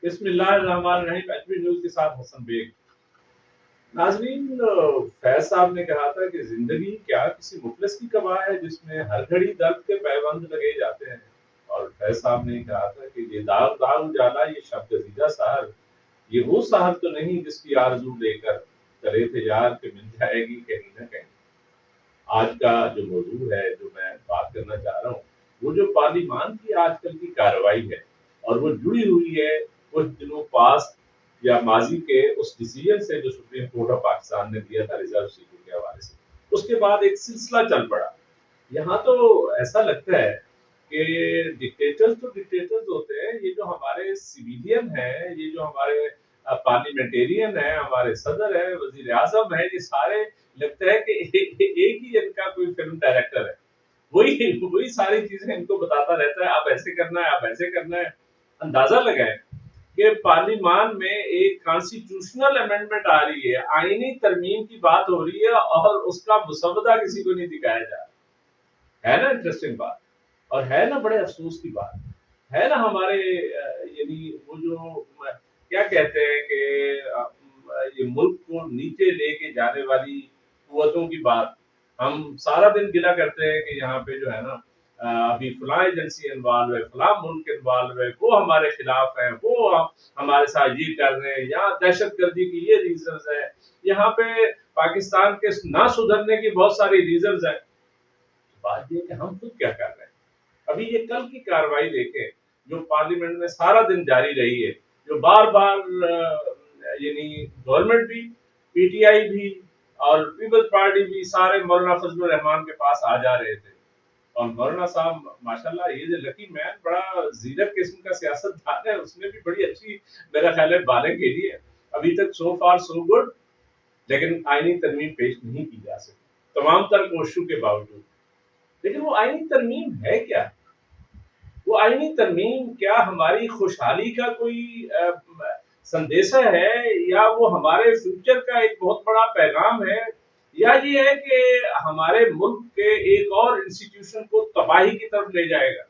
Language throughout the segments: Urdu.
بسم اللہ الرحمن الرحیم، ایچ پی نیوز کے ساتھ حسن بیگ۔ ناظرین، فیض صاحب نے کہا تھا کہ زندگی کیا کسی مفلس کی کباہ ہے جس میں ہر گھڑی درد کے پیوند لگے جاتے ہیں، اور فیض صاحب نے کہا تھا کہ یہ داغ داغ اجالا، یہ شب گزیدہ سحر، یہ وہ سحر تو نہیں جس کی آرزو لے کر کرے تھے یار کہ مل جائے گی کہیں نہ کہیں۔ آج کا جو موضوع ہے، جو میں بات کرنا چاہ رہا ہوں، وہ جو پارلیمان کی آج کل کی کارروائی ہے، اور وہ جڑی ہوئی ہے کچھ دنوں پاس یا ماضی کے اس ڈیسیجن سے جو سپریم کورٹ آف پاکستان نے دیا تھا ریزرو سیٹوں کے حوالے سے۔ اس کے بعد ایک سلسلہ چل پڑا۔ یہاں تو ایسا لگتا ہے کہ ڈکٹیٹرز تو ڈکٹیٹرز ہوتے ہیں، یہ جو ہمارے سویلین ہیں، یہ جو ہمارے پارلیمنٹیرین ہیں، ہمارے صدر ہیں، وزیر اعظم ہیں، یہ سارے لگتا ہے کہ ایک ہی ان کا کوئی فلم ڈائریکٹر ہے، وہی ساری چیزیں ان کو بتاتا رہتا ہے، آپ ایسے کرنا ہے، آپ ایسے کرنا ہے۔ اندازہ لگائیں کہ پارلیمان میں ایک کانسٹیٹیوشنل امینڈمنٹ آ رہی ہے، آئینی ترمیم کی بات ہو رہی ہے، اور اس کا مسودہ کسی کو نہیں دکھایا جا رہا ہے۔ نا انٹرسٹنگ بات، اور ہے نا بڑے افسوس کی بات ہے نا ہمارے یعنی وہ جو کیا کہتے ہیں کہ یہ ملک کو نیچے لے کے جانے والی قوتوں کی بات، ہم سارا دن گلا کرتے ہیں کہ یہاں پہ جو ہے نا ابھی فلاں ایجنسی انوالو ہے، فلاں ملک انوالو ہے، وہ ہمارے خلاف ہیں، وہ ہمارے ساتھ یہ کر رہے ہیں، یہاں دہشت گردی کی یہ ریزنز ہیں، یہاں پہ پاکستان کے نہ سدھرنے کی بہت ساری ریزنز ہیں۔ بات یہ کہ ہم خود کیا کر رہے ہیں۔ ابھی یہ کل کی کارروائی دیکھیں جو پارلیمنٹ میں سارا دن جاری رہی ہے، جو بار بار یعنی گورنمنٹ بھی، پی ٹی آئی بھی اور پیپلز پارٹی بھی، سارے مولانا فضل الرحمان کے پاس آ جا رہے تھے، اور مولانا صاحب ماشاءاللہ یہ جو لکی مین بڑا زیرک قسم کا سیاست دان ہے، اس نے بھی بڑی اچھی میرا خیال ہے بالیں کھیلی ہے۔ ابھی تک سو فار سو گڈ، لیکن آئینی ترمیم پیش نہیں کی جا سکی تمام تر کوششوں کے باوجود۔ لیکن وہ آئینی ترمیم ہے کیا؟ وہ آئینی ترمیم کیا ہماری خوشحالی کا کوئی سندیشہ ہے، یا وہ ہمارے فیوچر کا ایک بہت بڑا پیغام ہے، یا یہ ہے کہ ہمارے ملک کے ایک اور انسٹیٹیوشن کو تباہی کی طرف لے جائے گا؟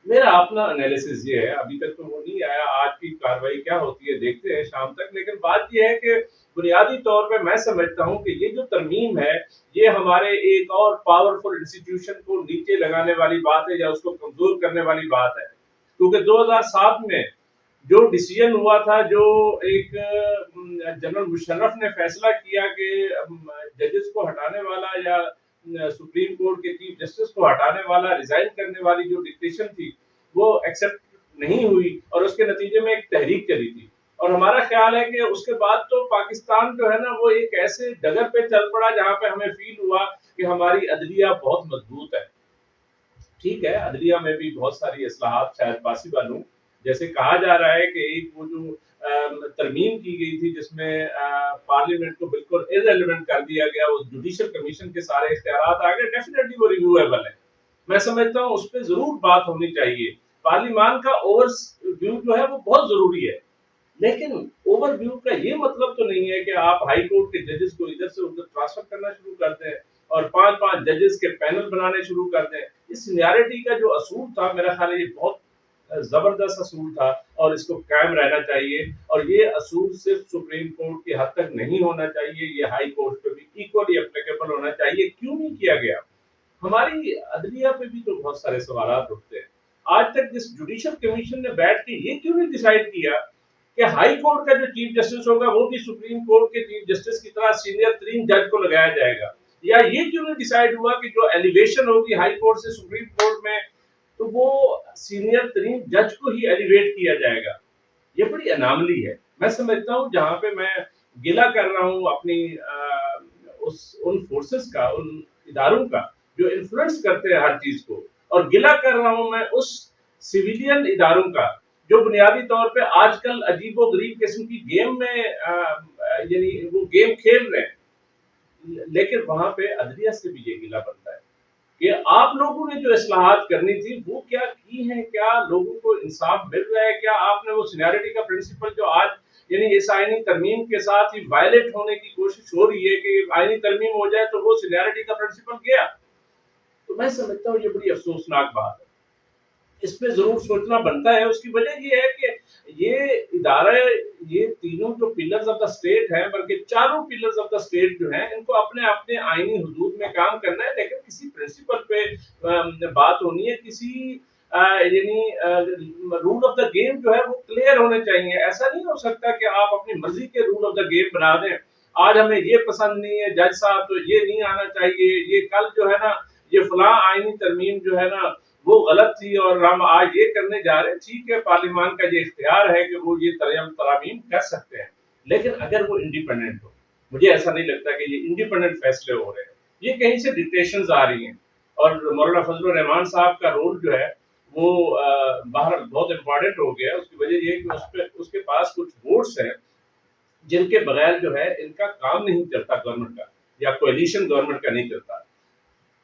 میرا اپنا انالیسس یہ ہے، ابھی تک تو وہ نہیں آیا، آج کی کارروائی کیا ہوتی ہے دیکھتے ہیں شام تک، لیکن بات یہ ہے کہ بنیادی طور پہ میں سمجھتا ہوں کہ یہ جو ترمیم ہے، یہ ہمارے ایک اور پاورفل انسٹیٹیوشن کو نیچے لگانے والی بات ہے، یا اس کو کمزور کرنے والی بات ہے۔ کیونکہ 2007 میں جو ڈیسیجن ہوا تھا، جو ایک جنرل مشرف نے فیصلہ کیا کہ ججز کو ہٹانے والا، یا سپریم کورٹ کے چیف جسٹس کو ہٹانے والا، ریزائن کرنے والی جو ڈکٹیشن تھی، وہ ایکسیپٹ نہیں ہوئی، اور اس کے نتیجے میں ایک تحریک چلی تھی۔ اور ہمارا خیال ہے کہ اس کے بعد تو پاکستان جو ہے نا وہ ایک ایسے ڈگر پہ چل پڑا جہاں پہ ہمیں فیل ہوا کہ ہماری عدلیہ بہت مضبوط ہے۔ ٹھیک ہے، عدلیہ میں بھی بہت ساری اصلاحات شاید پاسبل ہوں، جیسے کہا جا رہا ہے کہ ایک وہ جو ترمیم کی گئی تھی جس میں پارلیمنٹ کو بالکل ارریلیونٹ کر دیا گیا، وہ جوڈیشل کمیشن کے سارے اختیارات آ گئے، ڈیفینیٹلی وہ ریویویبل ہے۔ میں سمجھتا ہوں اس پہ ضرور بات ہونی چاہیے۔ پارلیمان کا اوور ویو جو ہے وہ بہت ضروری ہے، لیکن اوور ویو کا یہ مطلب تو نہیں ہے کہ آپ ہائی کورٹ کے ججز کو ادھر سے ادھر ٹرانسفر کرنا شروع کر دیں، اور 5 ججز کے پینل بنانے شروع کر دیں۔ اس سینیارٹی کا جو اصول تھا، میرا خیال ہے یہ بہت زبردست اصول تھا، اور اس کو قائم رہنا چاہیے، اور یہ اصول صرف سپریم کورٹ کی حد تک نہیں ہونا چاہیے، یہ ہائی کورٹ پہ بھی ایکولی اپلیکیبل ہونا چاہیے۔ کیوں نہیں کیا گیا؟ ہماری عدلیہ پہ بھی تو بہت سارے سوالات اٹھتے ہیں۔ آج تک جس جوڈیشل کمیشن نے بیٹھ کے یہ کیوں نہیں ڈیسائیڈ کیا کہ ہائی کورٹ کا جو چیف جسٹس ہوگا وہ بھی سپریم کورٹ کے چیف جسٹس کی طرح سینئر ترین جج کو لگایا جائے گا؟ یا یہ کیوں نہیں ڈیسائیڈ ہوا کہ جو ایلیویشن ہوگی ہائی کورٹ سے سپریم کورٹ میں، تو وہ سینئر ترین جج کو ہی ایلیویٹ کیا جائے گا؟ یہ بڑی اناملی ہے۔ میں سمجھتا ہوں جہاں پہ میں گلہ کر رہا ہوں اپنی ان فورسز کا، ان اداروں کا جو انفلوئنس کرتے ہیں ہر چیز کو، اور گلہ کر رہا ہوں میں اس سویلین اداروں کا جو بنیادی طور پہ آج کل عجیب و غریب قسم کی گیم میں یعنی وہ گیم کھیل رہے ہیں، لیکن وہاں پہ عدلیہ سے بھی یہ گلہ بنتا ہے کہ آپ لوگوں نے جو اصلاحات کرنی تھی وہ کیا کی ہیں؟ کیا لوگوں کو انصاف مل رہا ہے؟ کیا آپ نے وہ سینیارٹی کا پرنسپل جو آج یعنی اس آئینی ترمیم کے ساتھ ہی وائلیٹ ہونے کی کوشش ہو رہی ہے کہ آئینی ترمیم ہو جائے تو وہ سینیارٹی کا پرنسپل گیا؟ تو میں سمجھتا ہوں یہ بڑی افسوسناک بات ہے۔ اس پہ ضرور سوچنا بنتا ہے. اس کی وجہ یہ ہے کہ یہ ادارہ، یہ تینوں جو پلرز آف دا اسٹیٹ ہیں، بلکہ چاروں پلرز آف دا اسٹیٹ جو ہیں، ان کو اپنے اپنے آئینی حدود میں کام کرنا ہے، لیکن کسی پرنسپل پہ بات ہونی ہے، کسی یعنی رول آف دا گیم جو ہے وہ کلیئر ہونے چاہیے. ایسا نہیں ہو سکتا کہ آپ اپنی مرضی کے رول آف دا گیم بنا دیں. آج ہمیں یہ پسند نہیں ہے جج صاحب تو یہ نہیں آنا چاہیے، یہ کل جو ہے نا یہ فلاں آئینی ترمیم جو ہے نا وہ غلط تھی اور ہم آج یہ کرنے جا رہے ہیں. ٹھیک ہے، پارلیمان کا یہ اختیار ہے کہ وہ یہ ترامیم کر سکتے ہیں، لیکن اگر وہ انڈیپینڈنٹ ہو. مجھے ایسا نہیں لگتا کہ یہ انڈیپینڈنٹ فیصلے ہو رہے ہیں، یہ کہیں سے ڈکٹیشنز آ رہی ہیں. اور مولانا فضل الرحمان صاحب کا رول جو ہے وہ باہر بہت امپورٹنٹ ہو گیا. اس کی وجہ یہ ہے کہ اس کے پاس کچھ ووٹس ہیں جن کے بغیر جو ہے ان کا کام نہیں چلتا گورنمنٹ کا، یا کولیشن گورنمنٹ کا نہیں چلتا.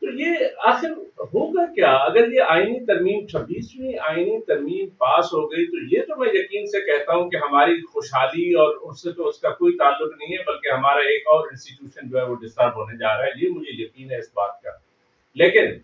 تو یہ آخر ہوگا کیا اگر یہ آئینی ترمیم 26ویں آئینی ترمیم پاس ہو گئی؟ تو یہ تو میں یقین سے کہتا ہوں کہ ہماری خوشحالی اور اس سے تو اس کا کوئی تعلق نہیں ہے، بلکہ ہمارا ایک اور انسٹیٹیوشن جو ہے وہ ڈسٹرب ہونے جا رہا ہے. یہ مجھے یقین ہے اس بات کا. لیکن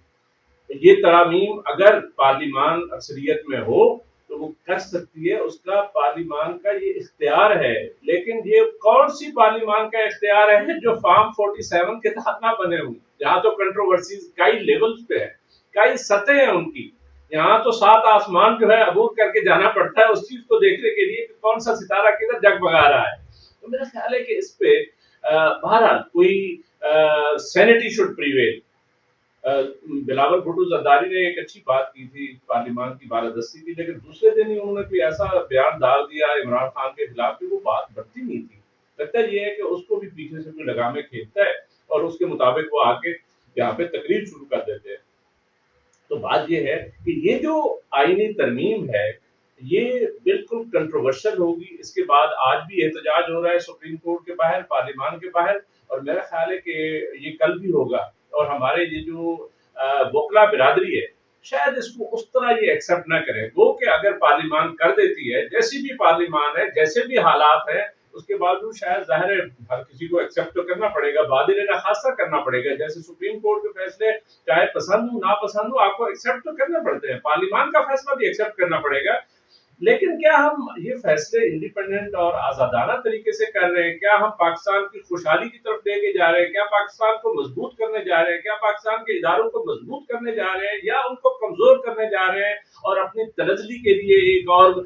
یہ ترامیم اگر پارلیمان اکثریت میں ہو تو وہ کر سکتی ہے، اس کا پارلیمان کا یہ اختیار ہے. لیکن یہ کون سی پارلیمان کا اختیار ہے جو فارم 47 کے تحت نہ بنے ہوں؟ یہاں تو کنٹروورسیز کئی لیولز پہ ہے، کئی سطح ہیں ان کی. یہاں تو 7 آسمان جو ہے عبور کر کے جانا پڑتا ہے اس چیز کو دیکھنے کے لیے کہ کون سا ستارہ کدھر جگمگا رہا ہے. تو میرا خیال ہے کہ اس پہ بہرحال کوئی centi should prevail. Bilawal Bhutto Zardari نے ایک اچھی بات کی تھی پارلیمان کی بالادستی کی، لیکن دوسرے دن ہی انہوں نے کوئی ایسا بیان ڈال دیا عمران خان کے خلاف کہ وہ بات بڑھتی نہیں تھی. لگتا یہ ہے کہ اس کو بھی پیچھے سے کوئی لگامیں کھینچتا ہے اور اس کے مطابق وہ آ کے یہاں پہ تقریر شروع کر دیتے ہیں. تو بات یہ ہے کہ یہ جو آئینی ترمیم ہے یہ بالکل کنٹروورشل ہوگی. اس کے بعد آج بھی احتجاج ہو رہا ہے سپریم کورٹ کے باہر، پارلیمان کے باہر، اور میرا خیال ہے کہ یہ کل بھی ہوگا. اور ہمارے یہ جو وکلا برادری ہے شاید اس کو اس طرح یہ ایکسپٹ نہ کرے. وہ کہ اگر پارلیمان کر دیتی ہے، جیسی بھی پارلیمان ہے، جیسے بھی حالات ہیں، اس کے باوجود شاید ظاہر ہے ہر کسی کو ایکسپٹ تو کرنا پڑے گا، بادل خاصہ کرنا پڑے گا. جیسے سپریم کورٹ کے فیصلے چاہے پسند ہو ناپسند ہو آپ کو ایکسپٹ تو کرنا پڑتے ہیں، پارلیمان کا فیصلہ بھی ایکسپٹ کرنا پڑے گا. لیکن کیا ہم یہ فیصلے انڈیپینڈنٹ اور آزادانہ طریقے سے کر رہے ہیں؟ کیا ہم پاکستان کی خوشحالی کی طرف لے کے جا رہے ہیں؟ کیا پاکستان کو مضبوط کرنے جا رہے ہیں؟ کیا پاکستان کے اداروں کو مضبوط کرنے جا رہے ہیں یا ان کو کمزور کرنے جا رہے ہیں اور اپنی تنزلی کے لیے ایک اور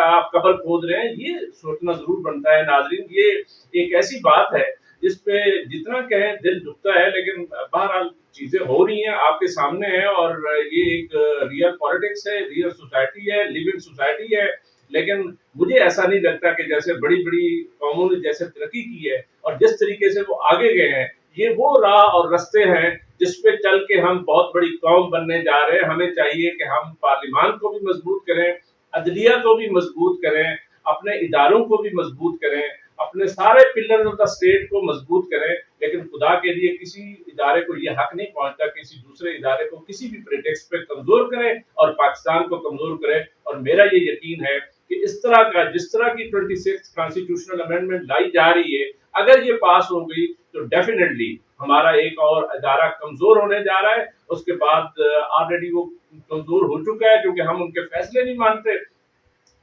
آپ قبر کھود رہے ہیں؟ یہ سوچنا ضرور بنتا ہے. ناظرین، یہ ایک ایسی بات ہے جس پہ جتنا کہیں دل دکھتا ہے، لیکن بہرحال چیزیں ہو رہی ہیں آپ کے سامنے ہیں، اور یہ ایک ریئل پالیٹکس ہے، ریئل سوسائٹی ہے، لیونگ سوسائٹی ہے. لیکن مجھے ایسا نہیں لگتا کہ جیسے بڑی بڑی قوموں نے جیسے ترقی کی ہے اور جس طریقے سے وہ آگے گئے ہیں، یہ وہ راہ اور رستے ہیں جس پہ چل کے ہم بہت بڑی قوم بننے جا رہے ہیں. ہمیں چاہیے کہ ہم پارلیمان کو بھی مضبوط کریں، عدلیہ کو بھی مضبوط کریں، اپنے اداروں کو بھی مضبوط کریں، اپنے سارے پلر آف دا اسٹیٹ کو مضبوط کریں. لیکن خدا کے لیے کسی ادارے کو یہ حق نہیں پہنچتا کسی دوسرے ادارے کو کسی بھی پریٹیکسٹ پہ کمزور کرے اور پاکستان کو کمزور کرے. اور میرا یہ یقین ہے کہ اس طرح کا جس طرح کی 26 کانسٹیٹیوشنل امینڈمنٹ لائی جا رہی ہے، اگر یہ پاس ہو گئی تو ڈیفینیٹلی ہمارا ایک اور ادارہ کمزور ہونے جا رہا ہے. اس کے بعد آلریڈی وہ کمزور ہو چکا ہے کیونکہ ہم ان کے فیصلے نہیں مانتے.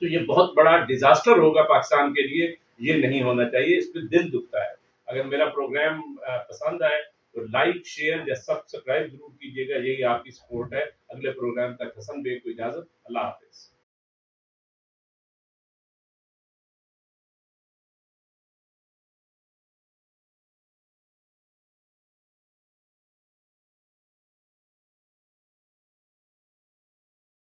تو یہ بہت بڑا ڈیزاسٹر ہوگا پاکستان کے لیے. یہ نہیں ہونا چاہیے، اس پہ دل دکھتا ہے. اگر میرا پروگرام پسند آئے تو لائک، شیئر یا سبسکرائب ضرور کیجیے گا. یہی آپ کی سپورٹ ہے. اگلے پروگرام تک حسن بے کو اجازت. اللہ حافظ.